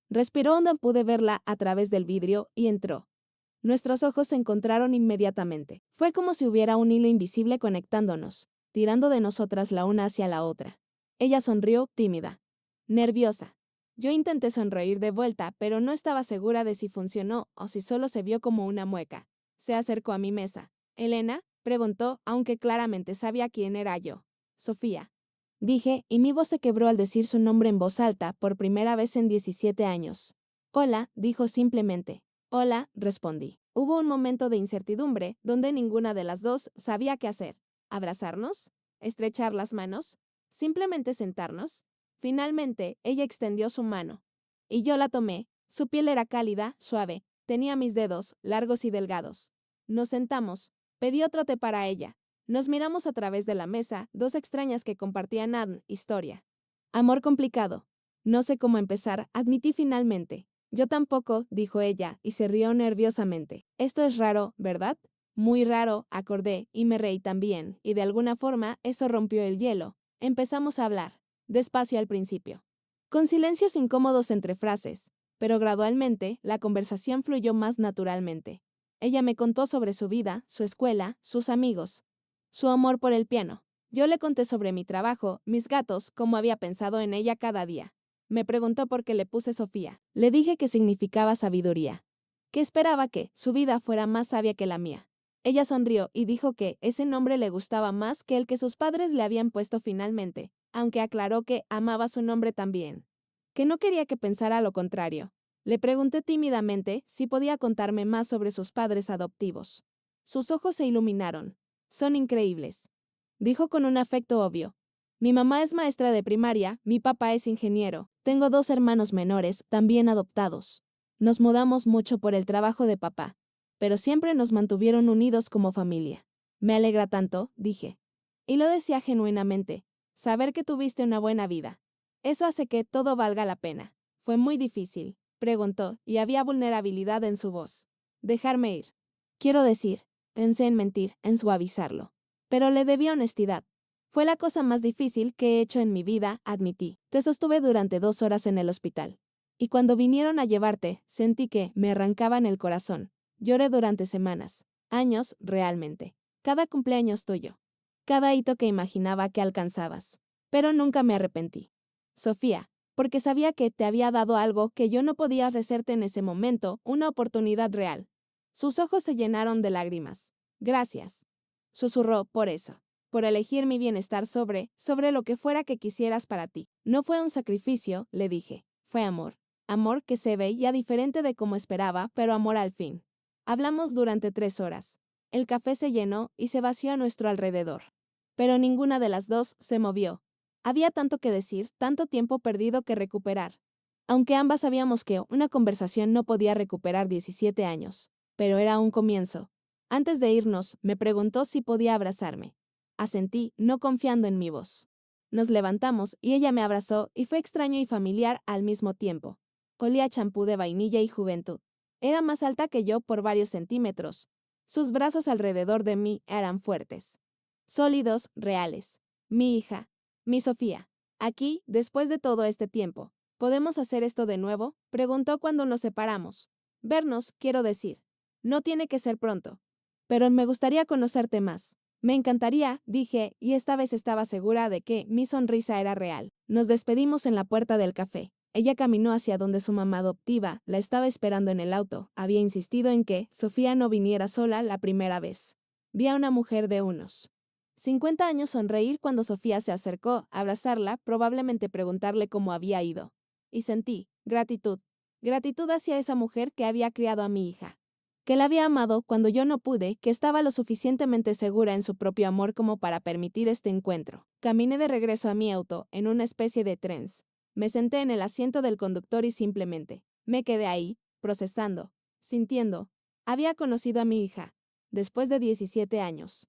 Respiró donde pude verla a través del vidrio y entró. Nuestros ojos se encontraron inmediatamente. Fue como si hubiera un hilo invisible conectándonos, tirando de nosotras la una hacia la otra. Ella sonrió, tímida, nerviosa. Yo intenté sonreír de vuelta, pero no estaba segura de si funcionó o si solo se vio como una mueca. Se acercó a mi mesa. ¿Elena?, preguntó, aunque claramente sabía quién era yo. Sofía, dije, y mi voz se quebró al decir su nombre en voz alta por primera vez en 17 años. Hola, dijo simplemente. Hola, respondí. Hubo un momento de incertidumbre, donde ninguna de las dos sabía qué hacer. ¿Abrazarnos? ¿Estrechar las manos? ¿Simplemente sentarnos? Finalmente, ella extendió su mano. Y yo la tomé. Su piel era cálida, suave. Tenía mis dedos, largos y delgados. Nos sentamos. Pedí otro té para ella. Nos miramos a través de la mesa, dos extrañas que compartían historia. Amor complicado. No sé cómo empezar, admití finalmente. Yo tampoco, dijo ella, y se rió nerviosamente. Esto es raro, ¿verdad? Muy raro, acordé, y me reí también, y de alguna forma eso rompió el hielo. Empezamos a hablar, despacio al principio, con silencios incómodos entre frases, pero gradualmente la conversación fluyó más naturalmente. Ella me contó sobre su vida, su escuela, sus amigos, su amor por el piano. Yo le conté sobre mi trabajo, mis gatos, cómo había pensado en ella cada día. Me preguntó por qué le puse Sofía. Le dije que significaba sabiduría, que esperaba que su vida fuera más sabia que la mía. Ella sonrió y dijo que ese nombre le gustaba más que el que sus padres le habían puesto finalmente, aunque aclaró que amaba su nombre también, que no quería que pensara lo contrario. Le pregunté tímidamente si podía contarme más sobre sus padres adoptivos. Sus ojos se iluminaron. Son increíbles, dijo con un afecto obvio. Mi mamá es maestra de primaria, mi papá es ingeniero. Tengo 2 hermanos menores, también adoptados. Nos mudamos mucho por el trabajo de papá, pero siempre nos mantuvieron unidos como familia. Me alegra tanto, dije. Y lo decía genuinamente, saber que tuviste una buena vida. Eso hace que todo valga la pena. Fue muy difícil, preguntó, y había vulnerabilidad en su voz. Dejarme ir. Quiero decir, pensé en mentir, en suavizarlo. Pero le debí honestidad. Fue la cosa más difícil que he hecho en mi vida, admití. Te sostuve durante 2 horas en el hospital. Y cuando vinieron a llevarte, sentí que me arrancaban el corazón. Lloré durante semanas, años, realmente. Cada cumpleaños tuyo. Cada hito que imaginaba que alcanzabas. Pero nunca me arrepentí. Sofía, porque sabía que te había dado algo que yo no podía ofrecerte en ese momento, una oportunidad real. Sus ojos se llenaron de lágrimas. Gracias. Susurró, por eso. Por elegir mi bienestar sobre lo que fuera que quisieras para ti. No fue un sacrificio, le dije. Fue amor. Amor que se veía diferente de como esperaba, pero amor al fin. Hablamos durante 3 horas. El café se llenó y se vació a nuestro alrededor. Pero ninguna de las dos se movió. Había tanto que decir, tanto tiempo perdido que recuperar. Aunque ambas sabíamos que una conversación no podía recuperar 17 años. Pero era un comienzo. Antes de irnos, me preguntó si podía abrazarme. Asentí, no confiando en mi voz. Nos levantamos y ella me abrazó y fue extraño y familiar al mismo tiempo. Olía a champú de vainilla y juventud. Era más alta que yo por varios centímetros. Sus brazos alrededor de mí eran fuertes. Sólidos, reales. Mi hija. Mi Sofía. Aquí, después de todo este tiempo. ¿Podemos hacer esto de nuevo? Preguntó cuando nos separamos. Vernos, quiero decir. No tiene que ser pronto. Pero me gustaría conocerte más. Me encantaría, dije, y esta vez estaba segura de que mi sonrisa era real. Nos despedimos en la puerta del café. Ella caminó hacia donde su mamá adoptiva la estaba esperando en el auto. Había insistido en que Sofía no viniera sola la primera vez. Vi a una mujer de unos 50 años sonreír cuando Sofía se acercó a abrazarla, probablemente preguntarle cómo había ido. Y sentí gratitud. Gratitud hacia esa mujer que había criado a mi hija, que la había amado cuando yo no pude, que estaba lo suficientemente segura en su propio amor como para permitir este encuentro. Caminé de regreso a mi auto, en una especie de trance. Me senté en el asiento del conductor y simplemente me quedé ahí, procesando, sintiendo. Había conocido a mi hija, después de 17 años.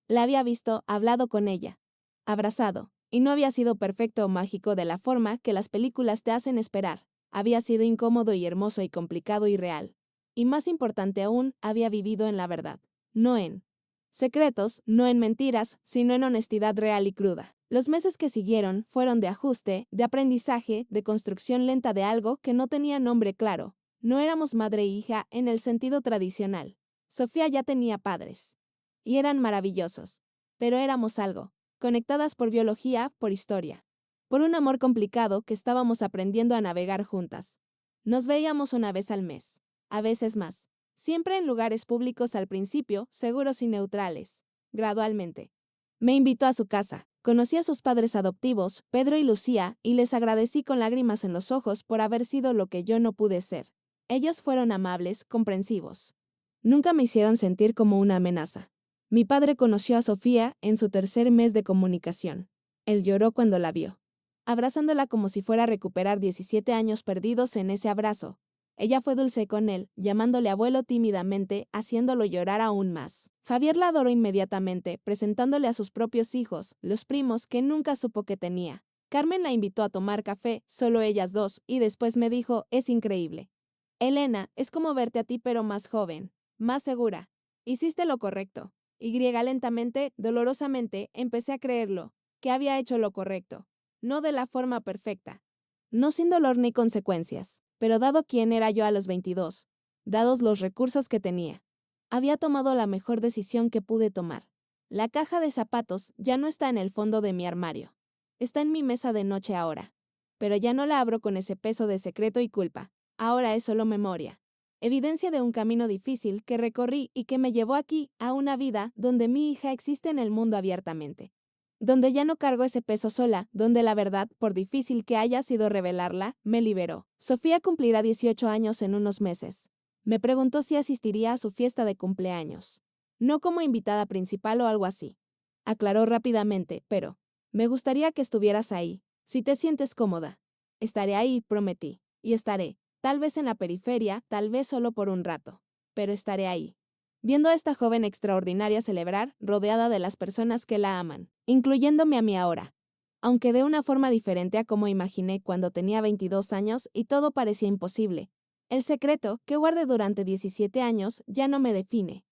La había visto, hablado con ella, abrazado, y no había sido perfecto o mágico de la forma que las películas te hacen esperar. Había sido incómodo y hermoso y complicado y real. Y más importante aún, había vivido en la verdad, no en secretos, no en mentiras, sino en honestidad real y cruda. Los meses que siguieron fueron de ajuste, de aprendizaje, de construcción lenta de algo que no tenía nombre claro. No éramos madre e hija en el sentido tradicional. Sofía ya tenía padres. Y eran maravillosos. Pero éramos algo, conectadas por biología, por historia. Por un amor complicado que estábamos aprendiendo a navegar juntas. Nos veíamos una vez al mes. A veces más. Siempre en lugares públicos al principio, seguros y neutrales. Gradualmente. Me invitó a su casa. Conocí a sus padres adoptivos, Pedro y Lucía, y les agradecí con lágrimas en los ojos por haber sido lo que yo no pude ser. Ellos fueron amables, comprensivos. Nunca me hicieron sentir como una amenaza. Mi padre conoció a Sofía en su tercer mes de comunicación. Él lloró cuando la vio, abrazándola como si fuera a recuperar 17 años perdidos en ese abrazo. Ella fue dulce con él, llamándole abuelo tímidamente, haciéndolo llorar aún más. Javier la adoró inmediatamente, presentándole a sus propios hijos, los primos que nunca supo que tenía. Carmen la invitó a tomar café, solo ellas dos, y después me dijo, es increíble. Elena, es como verte a ti pero más joven, más segura. Hiciste lo correcto. Y lentamente, dolorosamente, empecé a creerlo, que había hecho lo correcto. No de la forma perfecta. No sin dolor ni consecuencias, pero dado quién era yo a los 22, dados los recursos que tenía, había tomado la mejor decisión que pude tomar. La caja de zapatos ya no está en el fondo de mi armario. Está en mi mesa de noche ahora. Pero ya no la abro con ese peso de secreto y culpa. Ahora es solo memoria. Evidencia de un camino difícil que recorrí y que me llevó aquí, a una vida donde mi hija existe en el mundo abiertamente. Donde ya no cargo ese peso sola, donde la verdad, por difícil que haya sido revelarla, me liberó. Sofía cumplirá 18 años en unos meses. Me preguntó si asistiría a su fiesta de cumpleaños. No como invitada principal o algo así. Aclaró rápidamente, pero, me gustaría que estuvieras ahí, si te sientes cómoda. Estaré ahí, prometí. Y estaré, tal vez en la periferia, tal vez solo por un rato. Pero estaré ahí. Viendo a esta joven extraordinaria celebrar, rodeada de las personas que la aman, incluyéndome a mí ahora. Aunque de una forma diferente a como imaginé cuando tenía 22 años y todo parecía imposible. El secreto que guardé durante 17 años ya no me define.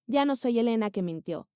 Ya no soy Elena que mintió.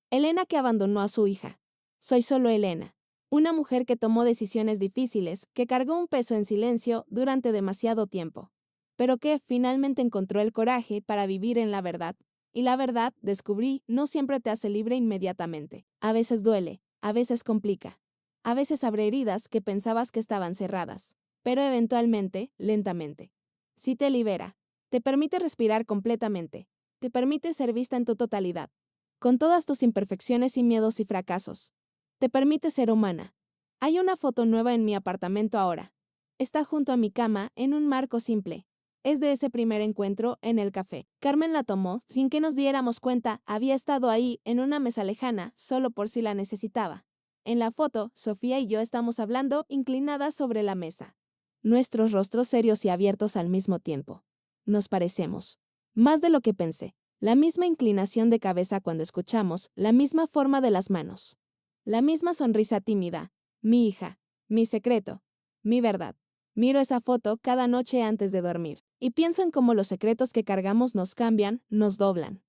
Elena que abandonó a su hija. Soy solo Elena. Una mujer que tomó decisiones difíciles, que cargó un peso en silencio durante demasiado tiempo. Pero que finalmente encontró el coraje para vivir en la verdad. Y la verdad, descubrí, no siempre te hace libre inmediatamente. A veces duele, a veces complica. A veces abre heridas que pensabas que estaban cerradas. Pero eventualmente, lentamente. Sí te libera. Te permite respirar completamente. Te permite ser vista en tu totalidad. Con todas tus imperfecciones y miedos y fracasos. Te permite ser humana. Hay una foto nueva en mi apartamento ahora. Está junto a mi cama, en un marco simple. Es de ese primer encuentro en el café. Carmen la tomó, sin que nos diéramos cuenta, había estado ahí, en una mesa lejana, solo por si la necesitaba. En la foto, Sofía y yo estamos hablando, inclinadas sobre la mesa. Nuestros rostros serios y abiertos al mismo tiempo. Nos parecemos. Más de lo que pensé. La misma inclinación de cabeza cuando escuchamos, la misma forma de las manos. La misma sonrisa tímida. Mi hija. Mi secreto. Mi verdad. Miro esa foto cada noche antes de dormir. Y pienso en cómo los secretos que cargamos nos cambian, nos doblan.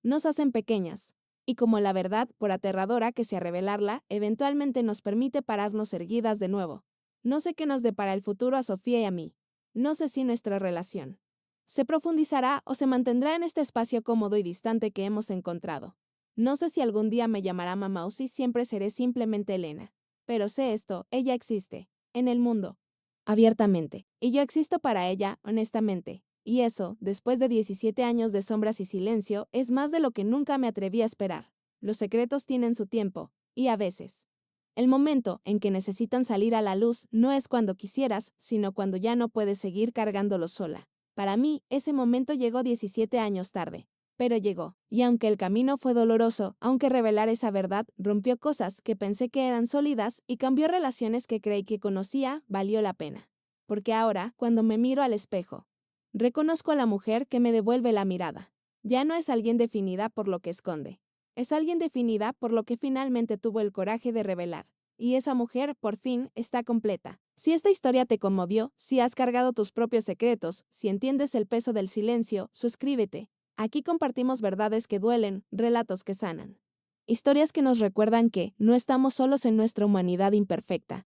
Nos hacen pequeñas. Y como la verdad, por aterradora que sea revelarla, eventualmente nos permite pararnos erguidas de nuevo. No sé qué nos depara el futuro a Sofía y a mí. No sé si nuestra relación se profundizará o se mantendrá en este espacio cómodo y distante que hemos encontrado. No sé si algún día me llamará mamá o si siempre seré simplemente Elena. Pero sé esto, ella existe, en el mundo, abiertamente. Y yo existo para ella, honestamente. Y eso, después de 17 años de sombras y silencio, es más de lo que nunca me atreví a esperar. Los secretos tienen su tiempo, y a veces. El momento en que necesitan salir a la luz no es cuando quisieras, sino cuando ya no puedes seguir cargándolos sola. Para mí, ese momento llegó 17 años tarde. Pero llegó, y aunque el camino fue doloroso, aunque revelar esa verdad rompió cosas que pensé que eran sólidas y cambió relaciones que creí que conocía, valió la pena. Porque ahora, cuando me miro al espejo, reconozco a la mujer que me devuelve la mirada. Ya no es alguien definida por lo que esconde. Es alguien definida por lo que finalmente tuvo el coraje de revelar. Y esa mujer, por fin, está completa. Si esta historia te conmovió, si has cargado tus propios secretos, si entiendes el peso del silencio, suscríbete. Aquí compartimos verdades que duelen, relatos que sanan. Historias que nos recuerdan que no estamos solos en nuestra humanidad imperfecta.